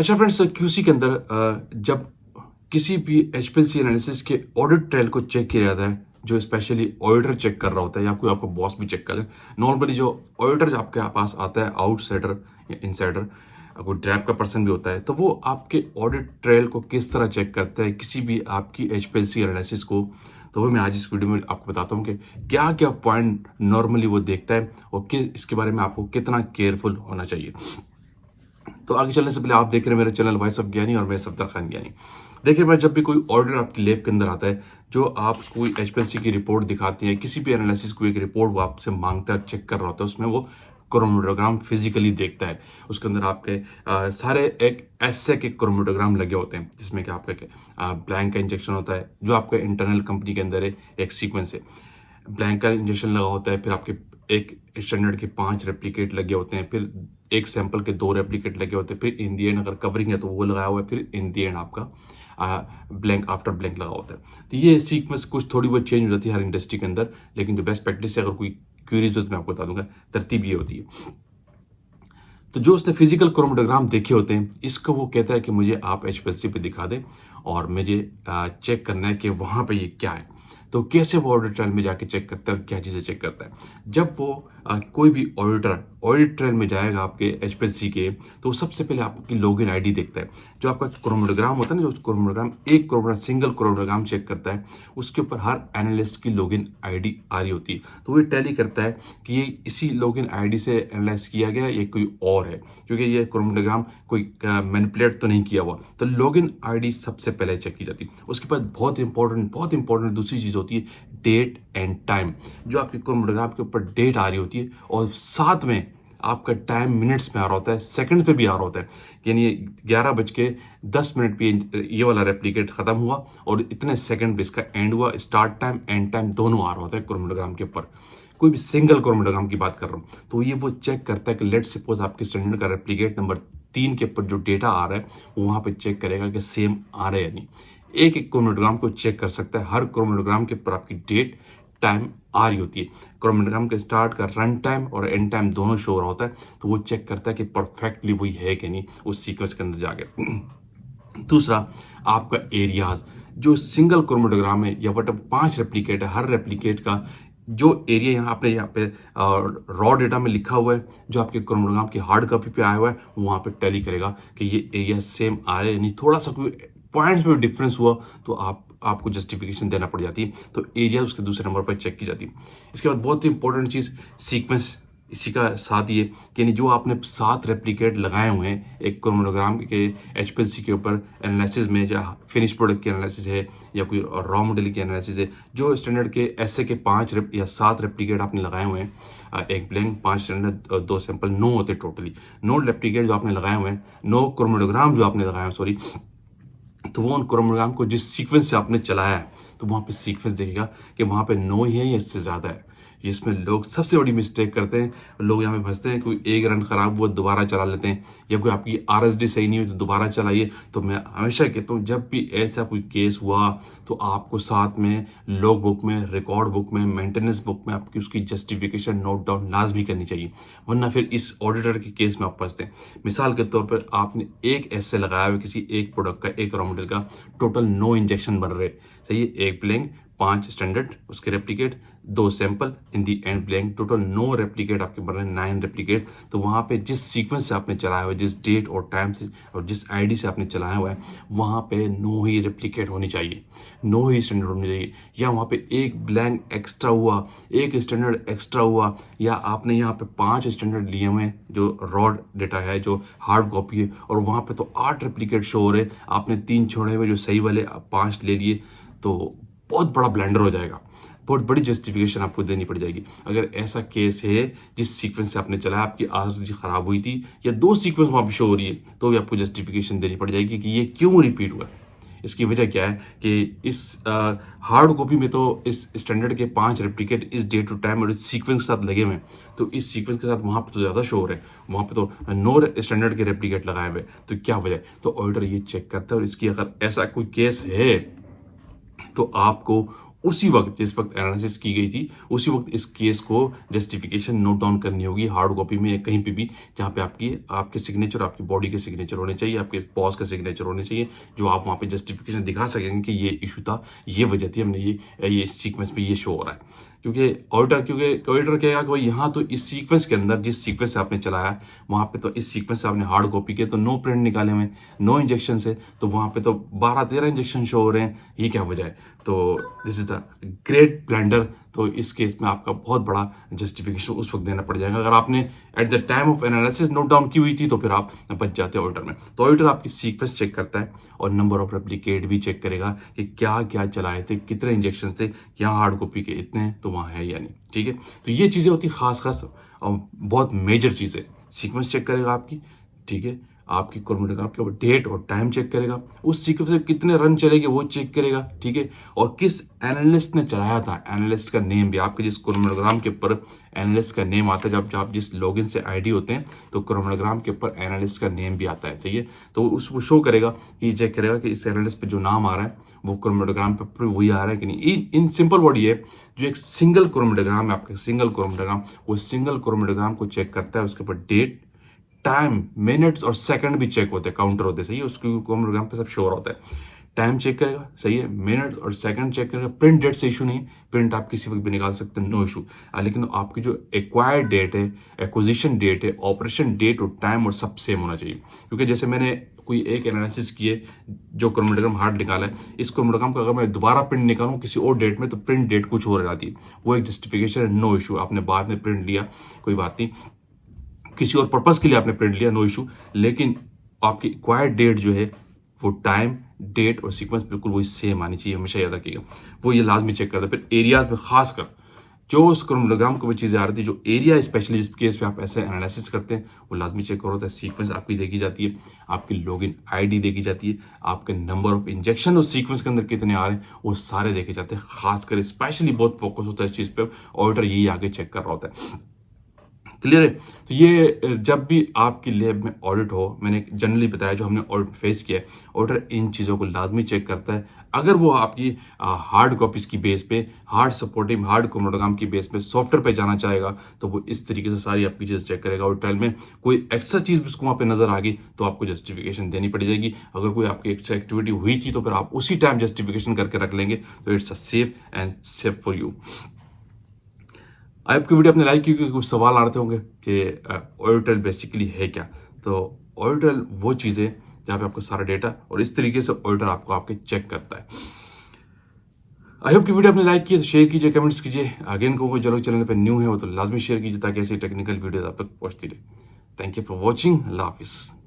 अच्छा friends, QC के अंदर जब किसी भी एचपीएलसी एनालिसिस के ऑडिट ट्रेल को चेक किया जाता है, जो स्पेशली ऑडिटर चेक कर रहा होता है या कोई आपका बॉस भी चेक कर ले। नॉर्मली जो ऑडिटर आपके पास आता है, आउटसाइडर या इनसाइडर, कोई ड्रैप का पर्सन भी होता है, तो वो आपके ऑडिट ट्रेल को किस तरह चेक करता है किसी भी आपकी एचपीएलसी एनालिसिस को। तो वो मैं आज इस वीडियो में आपको बताता हूँ कि क्या क्या पॉइंट नॉर्मली वो देखता है और इसके बारे में आपको कितना केयरफुल होना चाहिए। तो आगे चलने से पहले आप देख रहे हैं मेरा चैनल वॉइस ऑफ ज्ञानी और मैं सफदर खान ज्ञानी। देखिए, मैं जब भी कोई ऑर्डर आपकी लैब के अंदर आता है, जो आप कोई एचपीएलसी की रिपोर्ट दिखाती है, किसी भी एनालिसिस को एक रिपोर्ट वो आपसे मांगता है, चेक कर रहा होता है, उसमें वो क्रोमेटोग्राम फिजिकली देखता है। उसके अंदर आपके सारे एक ऐसे के क्रोमेटोग्राम लगे होते हैं, जिसमें कि आपका ब्लैंक का इंजेक्शन होता है, जो आपके इंटरनल कंपनी के अंदर है, एक सीक्वेंस है। ब्लैंक का इंजेक्शन लगा होता है, फिर आपके एक स्टैंडर्ड के 5 रेप्लिकेट लगे होते हैं, फिर एक सैंपल के 2 रेप्लिकेट लगे होते हैं, फिर इन दी एंड अगर कवरिंग है तो वो लगाया हुआ है, फिर इन दी एंड आपका ब्लैंक आफ्टर ब्लैंक लगा होता है। तो ये सीक्वेंस कुछ थोड़ी बहुत चेंज हो जाती है हर इंडस्ट्री के अंदर, लेकिन जो बेस्ट प्रैक्टिस है, अगर कोई क्यूरीज हो तो मैं आपको बता दूंगा, तरतीब ये होती है। तो जो उसने फिजिकल क्रोमेटोग्राम देखे होते हैं, इसको वो कहता है कि मुझे आप एचपीएलसी पे दिखा दें और मुझे चेक करना है कि वहाँ पे ये क्या है। तो कैसे वो ऑडिट ट्रायल में जाके चेक करता है और क्या चीज़ें चेक करता है। जब वो कोई भी ऑडिटर ऑडिट ट्रायल में जाएगा आपके एचपीएलसी के, तो सबसे पहले आपकी लॉगिन आईडी देखता है। जो आपका क्रोमेटोग्राम होता है ना, जो क्रोमेटोग्राम एक क्रोमेटोग्राम सिंगल क्रोमेटोग्राम चेक करता है, उसके ऊपर हर एनालिस्ट की लॉगिन आईडी आ रही होती है। तो ये टैली करता है कि ये इसी लॉगिन आईडी से एनालाइज किया गया, ये कोई और है, क्योंकि ये क्रोमेटोग्राम कोई मैनिपुलेट तो नहीं किया हुआ। तो लॉगिन आईडी सबसे पहले चेक की जाती है। उसके बाद बहुत इंपॉर्टेंट दूसरी चीज़ होती है डेट एंड टाइम। जो आपके क्रोमेटोग्राम के ऊपर डेट आ रही होती है और साथ में आपका टाइम मिनट्स में आ रहा होता है, सेकंड पे भी आ रहा होता है। यानी 11:10 पे ये वाला रेप्लिकेट खत्म हुआ और इतने सेकंड पे इसका एंड हुआ। स्टार्ट टाइम एंड टाइम दोनों आ रहा होता है क्रोमेटोग्राम के ऊपर। कोई भी सिंगल क्रोमेटोग्राम की बात कर रहा हूँ, तो ये वो चेक करता है कि लेट सपोज आपके स्टैंडर्ड का रेप्लिकेट नंबर 3 के ऊपर जो डेटा आ रहा है, वो वहाँ पे चेक करेगा कि सेम आ रहा है या नहीं। एक एक क्रोमेटोग्राम को चेक कर सकता है। हर क्रोमेटोग्राम के ऊपर आपकी डेट टाइम आ रही होती है। क्रोमेटोग्राम के स्टार्ट का रन टाइम और एंड टाइम दोनों शो हो रहा होता है। तो वो चेक करता है कि परफेक्टली वही है कि नहीं उस सीक्वेंस के अंदर जाके। दूसरा, आपका एरियाज। जो सिंगल क्रोमेटोग्राम है या वट 5 रेप्लिकेट है, हर रेप्लिकेट का जो एरिया यहाँ पे रॉ डेटा में लिखा हुआ है, जो आपके क्रोमोग्राम की हार्ड कॉपी पे आया हुआ है, वहाँ पे टैली करेगा कि ये एरिया सेम आ रहे हैं। नहीं थोड़ा सा कोई पॉइंट्स में डिफरेंस हुआ तो आपको जस्टिफिकेशन देना पड़ जाती है। तो एरिया उसके दूसरे नंबर पर चेक की जाती है। इसके बाद बहुत ही इंपॉर्टेंट चीज़ सीक्वेंस। इसी का साथ ये कि नहीं, जो आपने 7 रेप्लिकेट लगाए हुए हैं एक क्रोमेटोग्राम के एचपीएलसी के ऊपर एनालिसिस में, या फिनिश प्रोडक्ट की एनालिसिस है या कोई रॉ मॉडल की एनालिसिस है, जो स्टैंडर्ड के ऐसे के 5 या 7 रेप्लिकेट आपने लगाए हुए हैं, एक ब्लैंक 5 स्टैंडर्ड 2 सैंपल 9 होते टोटली। 9 रेप्लिकेट जो आपने लगाए हुए हैं, 9 क्रोमेटोग्राम जो आपने लगाए हैं, सॉरी, तो वो उन क्रोमोग्राम को जिस सीक्वेंस से आपने चलाया है, तो वहाँ पे सीक्वेंस देखेगा कि वहाँ पे 9 ही है या इससे ज़्यादा है। इसमें लोग सबसे बड़ी मिस्टेक करते हैं, लोग यहाँ पे फंसते हैं। कोई एक रन खराब हुआ दोबारा चला लेते हैं, या कोई आपकी आरएसडी सही नहीं हुई तो दोबारा चलाइए। तो मैं हमेशा कहता हूँ, जब भी ऐसा कोई केस हुआ तो आपको साथ में लॉग बुक में, रिकॉर्ड बुक में, मेंटेनेंस बुक में आपकी उसकी जस्टिफिकेशन नोट डाउन लाजमी करनी चाहिए, वरना फिर इस ऑडिटर के केस में आप फंसते हैं। मिसाल के तौर पर आपने एक ऐसे लगाया हुआ किसी एक प्रोडक्ट का, एक रॉ मटेरियल का, टोटल 9 इंजेक्शन बन रहे, सही है, एक ब्लैंक 5 स्टैंडर्ड उसके replicate, 2 sample in the and blank, total 9 replicate आपके बन रहे हैं, 9 रेप्लिकेट। तो वहाँ पे जिस सीक्वेंस से आपने चलाया हुआ है, जिस डेट और टाइम से और जिस आईडी से आपने चलाया हुआ है, वहाँ पे 9 ही रेप्लिकेट होनी चाहिए, 9 ही स्टैंडर्ड होनी चाहिए। या वहाँ पे एक ब्लैंक एक्स्ट्रा हुआ, एक स्टैंडर्ड एक्स्ट्रा हुआ, या आपने यहाँ पे 5 स्टैंडर्ड लिए हुए हैं जो रॉ डेटा है, जो हार्ड कॉपी है, और वहाँ पे तो 8 रेप्लिकेट शो हो रहे, आपने 3 छोड़े हुए जो सही वाले 5 ले लिए, तो बहुत बड़ा ब्लेंडर हो जाएगा। बहुत बड़ी जस्टिफिकेशन आपको देनी पड़ जाएगी। अगर ऐसा केस है जिस सीक्वेंस से आपने चलाया, आपकी आरएसडी खराब हुई थी या 2 सीक्वेंस वहाँ पे शो हो रही है, तो भी आपको जस्टिफिकेशन देनी पड़ जाएगी कि ये क्यों रिपीट हुआ है। इसकी वजह क्या है कि इस हार्ड कॉपी में तो इस स्टैंडर्ड के 5 रेप्लिकेट इस डे टू टाइम और इस सीक्वेंस के साथ लगे हुए हैं, तो इस सीक्वेंस के साथ वहाँ पे तो ज़्यादा शो हो रहे हैं, वहाँ पे तो 9 स्टैंडर्ड के रेप्लिकेट लगाए हुए। तो क्या वजह है? तो ऑडिटर ये चेक करता है, और इसकी अगर ऐसा कोई केस है तो आपको उसी वक्त जिस वक्त एनालिसिस की गई थी उसी वक्त इस केस को जस्टिफिकेशन नोट डाउन करनी होगी हार्ड कॉपी में या कहीं पे भी, जहाँ पे आपके सिग्नेचर, आपकी बॉडी के सिग्नेचर होने चाहिए, आपके बॉस का सिग्नेचर होने चाहिए, जो आप वहाँ पे जस्टिफिकेशन दिखा सकेंगे कि ये इशू था, ये वजह थी, हमने ये सीक्वेंस में ये शो हो रहा है। क्योंकि ऑडिटर कहेगा कि भाई यहाँ तो इस सीक्वेंस के अंदर जिस सीक्वेंस से आपने चलाया वहाँ पे तो इस सीक्वेंस से आपने हार्ड कॉपी किया तो नो प्रिंट निकाले हुए, नो इंजेक्शन से, तो वहाँ पे तो 12-13 इंजेक्शन शो हो रहे हैं, ये क्या वजह है। तो this is the great blunder. तो इस केस में आपका बहुत बड़ा जस्टिफिकेशन उस वक्त देना पड़ जाएगा। अगर आपने at the time of analysis note down की हुई थी तो फिर आप बच जाते हैं ऑडिटर में। तो ऑडिटर आपकी सीक्वेंस चेक करता है और नंबर ऑफ रेप्लिकेट भी चेक करेगा कि क्या क्या चलाए थे, कितने इंजेक्शन थे, यहाँ हार्ड कॉपी के इतने हैं तो वहाँ है या नहीं। ठीक है, तो ये चीज़ें होती खास और बहुत मेजर चीज़ें। सीक्वेंस चेक करेगा आपकी, ठीक है, आपकी क्रोमोटोग्राफ के ऊपर डेट और टाइम चेक करेगा, उस सीक्वेंस में कितने रन चलेंगे वो चेक करेगा, ठीक है, और किस एनालिस्ट ने चलाया था, एनालिस्ट का नेम भी आपके जिस क्रोमोटोग्राम के ऊपर एनालिस्ट का नेम आता है, जब आप जिस लॉगिन से आईडी होते हैं तो क्रोमोटोग्राम के ऊपर एनालिस्ट का नेम भी आता है, ठीक है, तो वो शो करेगा कि चेक करेगा कि इस एनालिस्ट पे जो नाम आ रहा है वो क्रोमोटोग्राम पे वही आ रहा है कि नहीं। इन सिंपल वर्ड ये जो एक सिंगल क्रोमोटोग्राम है आपका, सिंगल क्रोमोटोग्राम, वो सिंगल क्रोमोटोग्राम को चेक करता है, उसके ऊपर डेट, टाइम, मिनट्स और सेकंड भी चेक होते हैं, काउंटर होते हैं, सही है, उसके क्रोमोग्राम पे सब शोर होता है। टाइम चेक करेगा, सही है, मिनट और सेकंड चेक करेगा। प्रिंट डेट से इशू नहीं, प्रिंट आप किसी वक्त भी निकाल सकते हैं, नो इशू। लेकिन आपकी जो एक्वायर्ड डेट है, एक्विजिशन डेट है, ऑपरेशन डेट और टाइम और सब सेम होना चाहिए। क्योंकि जैसे मैंने कोई एक एनालिसिस किए जो क्रोमोटोग्राम हार्ड निकाला है, इस क्रोमोटोग्राम का अगर मैं दोबारा प्रिंट निकालूं किसी और डेट में तो प्रिंट डेट कुछ और जाती है, वो एक जस्टिफिकेशन है, नो इशू। आपने बाद में प्रिंट लिया कोई बात नहीं, किसी और पर्पस के लिए आपने प्रिंट लिया, नो इशू, लेकिन आपकी एक्वायर्ड डेट जो है वो टाइम, डेट और सीक्वेंस बिल्कुल वही सेम आनी चाहिए, हमेशा याद रखिएगा। वो ये लाजमी चेक करता है। फिर एरियाज में खासकर जो उस क्रोमोटोग्राम को भी चीज़ें आ रही थी, जो एरिया स्पेशली जिस केस पे आप ऐसे एनालिसिस करते हैं वो लाजमी चेक करो होता है। सीक्वेंस आपकी देखी जाती है, आपकी लॉगिन आईडी देखी जाती है, आपके नंबर ऑफ इंजेक्शन उस सीक्वेंस के अंदर कितने आ रहे हैं वो सारे देखे जाते हैं। खासकर स्पेशली बहुत फोकस होता है इस चीज़ पे, ऑडिटर यही आगे चेक कर रहा होता है। क्लियर है। तो ये जब भी आपकी लैब में ऑडिट हो, मैंने जनरली बताया जो हमने ऑडिट फेस किया है, ऑडिटर इन चीज़ों को लाजमी चेक करता है। अगर वो आपकी हार्ड कॉपीज़ की बेस पे, हार्ड सपोर्टिंग हार्ड क्रोमोटोग्राम की बेस पे सॉफ्टवेयर पे जाना चाहेगा तो वो इस तरीके से सारी आपकी चीज़ चेक करेगा। और ट्रायल में कोई एक्स्ट्रा चीज़ भी उसको वहाँ पे नजर आ गई तो आपको जस्टिफिकेशन देनी पड़ जाएगी। अगर कोई आपकी एक्स्ट्रा एक्टिविटी हुई थी तो फिर आप उसी टाइम जस्टिफिकेशन करके रख लेंगे, तो it's a safe and safe for you. आपकी वीडियो आपने लाइक की क्योंकि कुछ सवाल आ रहे होंगे कि ऑडिटर बेसिकली है क्या। तो ऑडिटर वो चीज़ है जहाँ पे आपको सारा डेटा और इस तरीके से ऑडिटर आपको आपके चेक करता है। आई होप की वीडियो आपने लाइक की तो शेयर कीजिए, कमेंट्स कीजिए। अगेन कहूँगा जो लोग चैनल पर न्यू है वो तो लाजमी शेयर कीजिए ताकि ऐसी टेक्निकल वीडियोज आप तक पहुँचती रहे। Thank you for watching. अल्लाह हाफिज़।